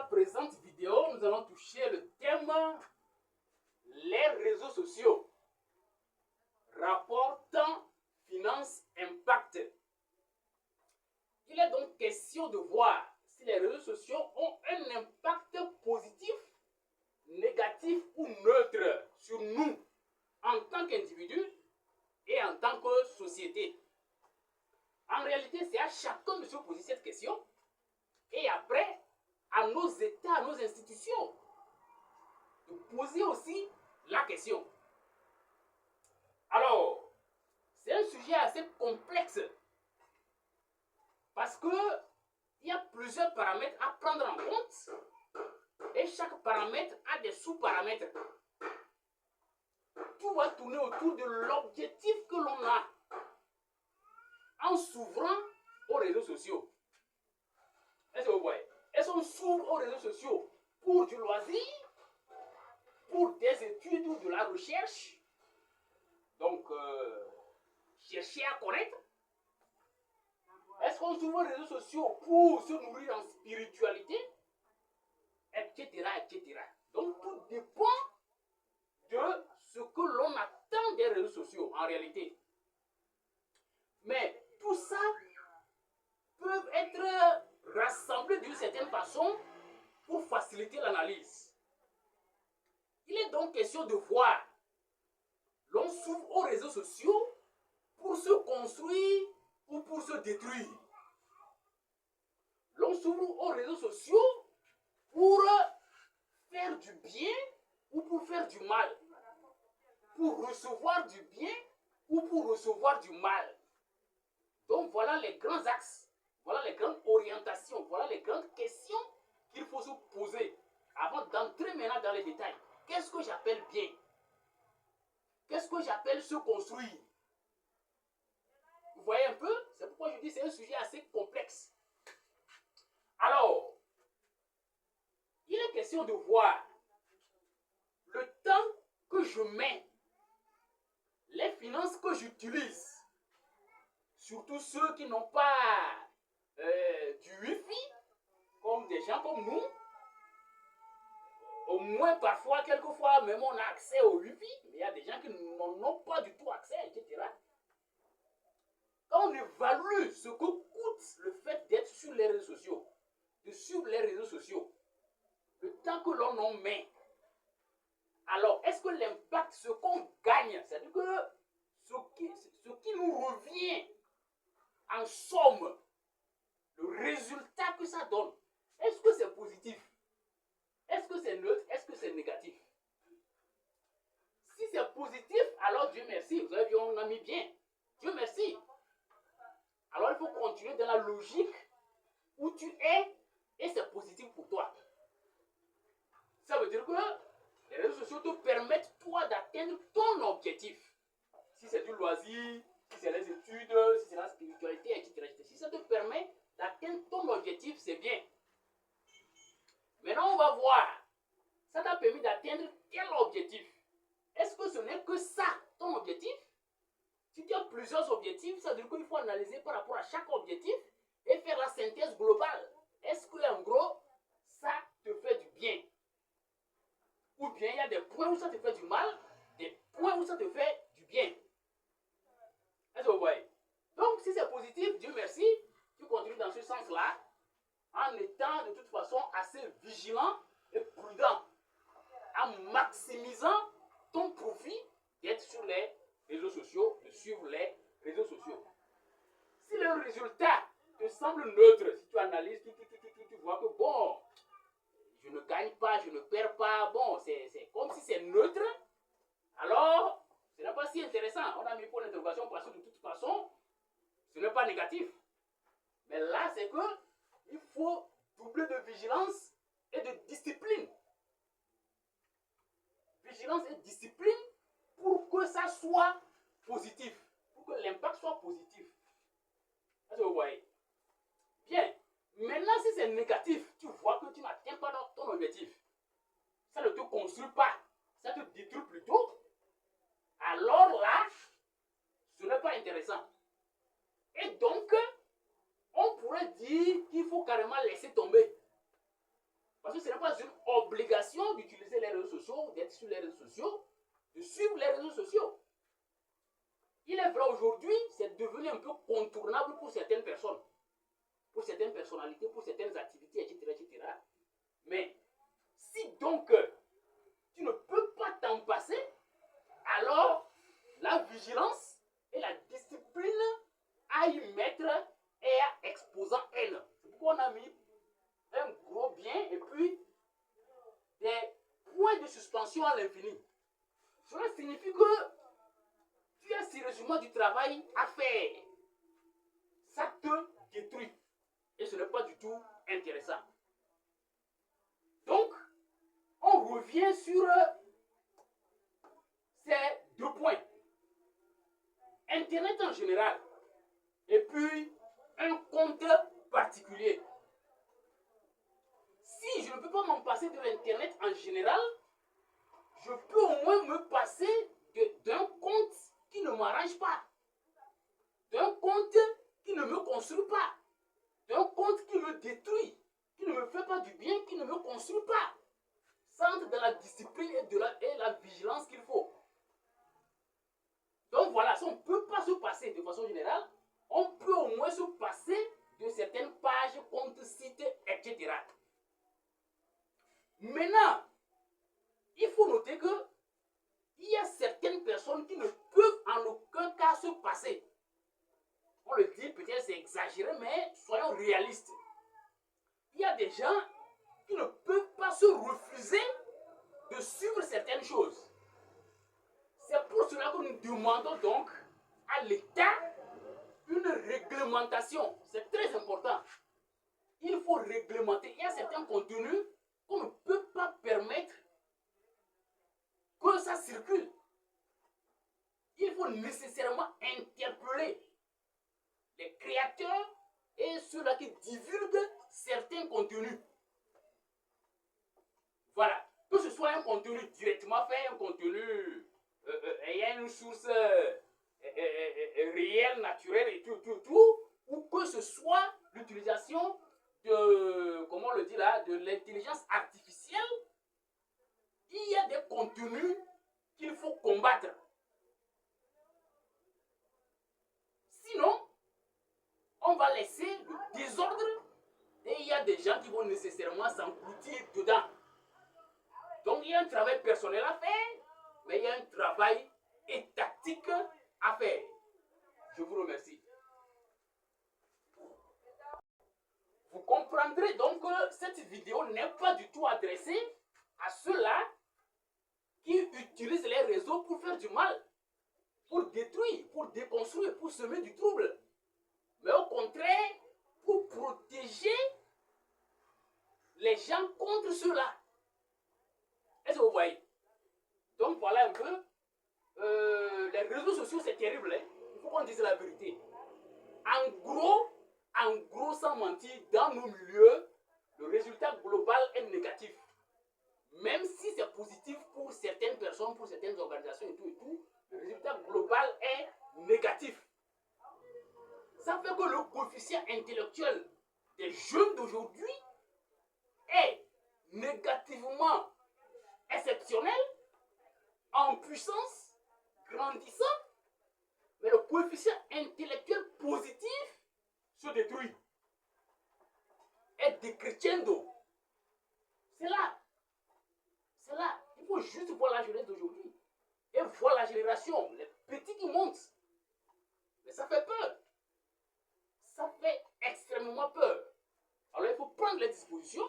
la présente vidéo, nous allons toucher le thème les réseaux sociaux. Rapport temps, finance, impact. Il est donc question de voir si les réseaux sociaux ont un impact positif, négatif ou neutre sur nous en tant qu'individus et en tant que société. En réalité, c'est à chacun de se poser cette question et après, à nos États, à nos institutions, de poser aussi la question. Alors, c'est un sujet assez complexe parce que il y a plusieurs paramètres à prendre en compte et chaque paramètre a des sous-paramètres. Tout va tourner autour de l'objectif que l'on a en s'ouvrant aux réseaux sociaux. Est-ce que vous voyez? Est-ce qu'on s'ouvre aux réseaux sociaux pour du loisir, pour des études ou de la recherche? Donc, chercher à connaître. Est-ce qu'on s'ouvre aux réseaux sociaux pour se nourrir en spiritualité? Etc., etc. Donc, tout dépend de ce que l'on attend des réseaux sociaux en réalité. Mais tout ça peut être rassemblé d'une certaine façon pour faciliter l'analyse. Il est donc question de voir. L'on s'ouvre aux réseaux sociaux pour se construire ou pour se détruire. L'on s'ouvre aux réseaux sociaux pour faire du bien ou pour faire du mal. Pour recevoir du bien ou pour recevoir du mal. Donc voilà les grands axes, voilà les grandes orientations, voilà les grandes questions qu'il faut se poser avant d'entrer maintenant dans les détails. Qu'est-ce que j'appelle bien? Qu'est-ce que j'appelle se construire? Vous voyez un peu? C'est pourquoi je dis que c'est un sujet assez complexe. Alors, il est question de voir le temps que je mets, les finances que j'utilise, surtout ceux qui n'ont pas du Wi-Fi, comme des gens comme nous. Au moins, parfois, quelquefois, même on a accès au Wi-Fi, mais il y a des gens qui n'en ont pas du tout accès, etc. Quand on évalue ce que coûte le fait d'être sur les réseaux sociaux, de suivre les réseaux sociaux, le temps que l'on en met, alors est-ce que l'impact, ce qu'on gagne, c'est-à-dire que ce qui nous revient en somme, le résultat que ça donne, est-ce que c'est positif? Est-ce que c'est neutre? Est-ce que c'est négatif? Si c'est positif, alors Dieu merci, vous avez vu, on a mis bien. Dieu merci. Alors il faut continuer dans la logique où tu es et c'est positif pour toi. Ça veut dire que les réseaux sociaux te permettent toi d'atteindre ton objectif. Si c'est du loisir, si c'est les études, si c'est la spiritualité, etc. Si ça te permet d'atteindre ton objectif, c'est bien. Maintenant, on va voir. Ça t'a permis d'atteindre quel objectif? Est-ce que ce n'est que ça, ton objectif? Si tu as plusieurs objectifs, ça veut dire qu'il faut analyser par rapport à chaque objectif et faire la synthèse globale. Est-ce que, en gros, ça te fait du bien? Ou bien il y a des points où ça te fait du mal, des points où ça te fait du bien. Est-ce que vous voyez? Donc, si c'est positif, Dieu merci, tu continues dans ce sens-là, en étant de toute façon assez vigilant et prudent, en maximisant ton profit d'être sur les réseaux sociaux, de suivre les réseaux sociaux. Si le résultat te semble neutre, si tu analyses, tu vois que bon, je ne gagne pas, je ne perds pas, bon, c'est comme si c'est neutre, alors ce n'est pas si intéressant. On a mis pour l'interrogation parce que de toute façon, ce n'est pas négatif. Mais là, c'est que il faut doubler de vigilance et de discipline. Vigilance et discipline pour que ça soit positif, pour que l'impact soit positif. Est-ce que vous voyez? Bien. Maintenant, si c'est négatif, tu vois que tu n'atteins pas ton objectif. Ça ne te construit pas, ça te détruit plutôt. Alors là, ce n'est pas intéressant. Et donc, on pourrait dire qu'il faut carrément laisser tomber. Parce que ce n'est pas une obligation d'utiliser les réseaux sociaux, d'être sur les réseaux sociaux, de suivre les réseaux sociaux. Il est vrai aujourd'hui, c'est devenu un peu contournable pour certaines personnes, pour certaines personnalités, pour certaines activités, etc. etc. Mais si donc tu ne peux pas t'en passer, alors la vigilance et la discipline à y mettre est à exposant N. C'est pourquoi on a mis un gros bien et puis des points de suspension à l'infini. Cela signifie que tu as sérieusement du travail à faire. Ça te détruit. Et ce n'est pas du tout intéressant. Donc, on revient sur ces deux points. Internet en général. Et puis, un compte particulier. Si je ne peux pas m'en passer de l'Internet en général, je peux au moins me passer d'un compte qui ne m'arrange pas. D'un compte qui ne me construit pas. D'un compte qui me détruit. Qui ne me fait pas du bien, qui ne me construit pas. Sans de la discipline et la vigilance qu'il faut. Donc voilà, si on ne peut pas se passer de façon générale, on peut au moins se passer de certaines pages, comptes, sites, etc. Maintenant, il faut noter que il y a certaines personnes qui ne peuvent en aucun cas se passer. On le dit, peut-être c'est exagéré, mais soyons réalistes. Il y a des gens qui ne peuvent pas se refuser de suivre certaines choses. C'est pour cela que nous demandons donc à l'État une réglementation. C'est très important. Il faut réglementer. Il y a certains contenus qu'on ne peut pas permettre que ça circule. Il faut nécessairement interpeller les créateurs et ceux-là qui divulguent certains contenus. Voilà. Que ce soit un contenu directement fait, un contenu ayant une source réelle, naturelle et tout, ou que ce soit l'utilisation de, comment on le dit là, de l'intelligence artificielle, il y a des contenus qu'il faut combattre. Sinon, on va laisser le désordre et il y a des gens qui vont nécessairement s'engloutir dedans. Donc il y a un travail personnel à faire, mais il y a un travail étatique à faire. Je vous remercie. Vous comprendrez donc que cette vidéo n'est pas du tout adressée à ceux-là qui utilisent les réseaux pour faire du mal, pour détruire, pour déconstruire, pour semer du trouble. Mais au contraire, pour protéger les gens contre ceux-là. Est-ce que vous voyez? Donc voilà un peu. Les réseaux sociaux, c'est terrible. Hein? Il faut qu'on dise la vérité. En gros, sans mentir, dans nos milieux, le résultat global est négatif. Même si c'est positif pour certaines personnes, pour certaines organisations et tout, le résultat global est négatif. Ça fait que le coefficient intellectuel des jeunes d'aujourd'hui est négativement exceptionnel, en puissance, grandissant, mais le coefficient intellectuel positif se détruit. Est décrescendo. C'est là. C'est là. Il faut juste voir la jeunesse d'aujourd'hui. Et voir la génération, les petits qui montent. Mais ça fait peur. Ça fait extrêmement peur. Alors il faut prendre les dispositions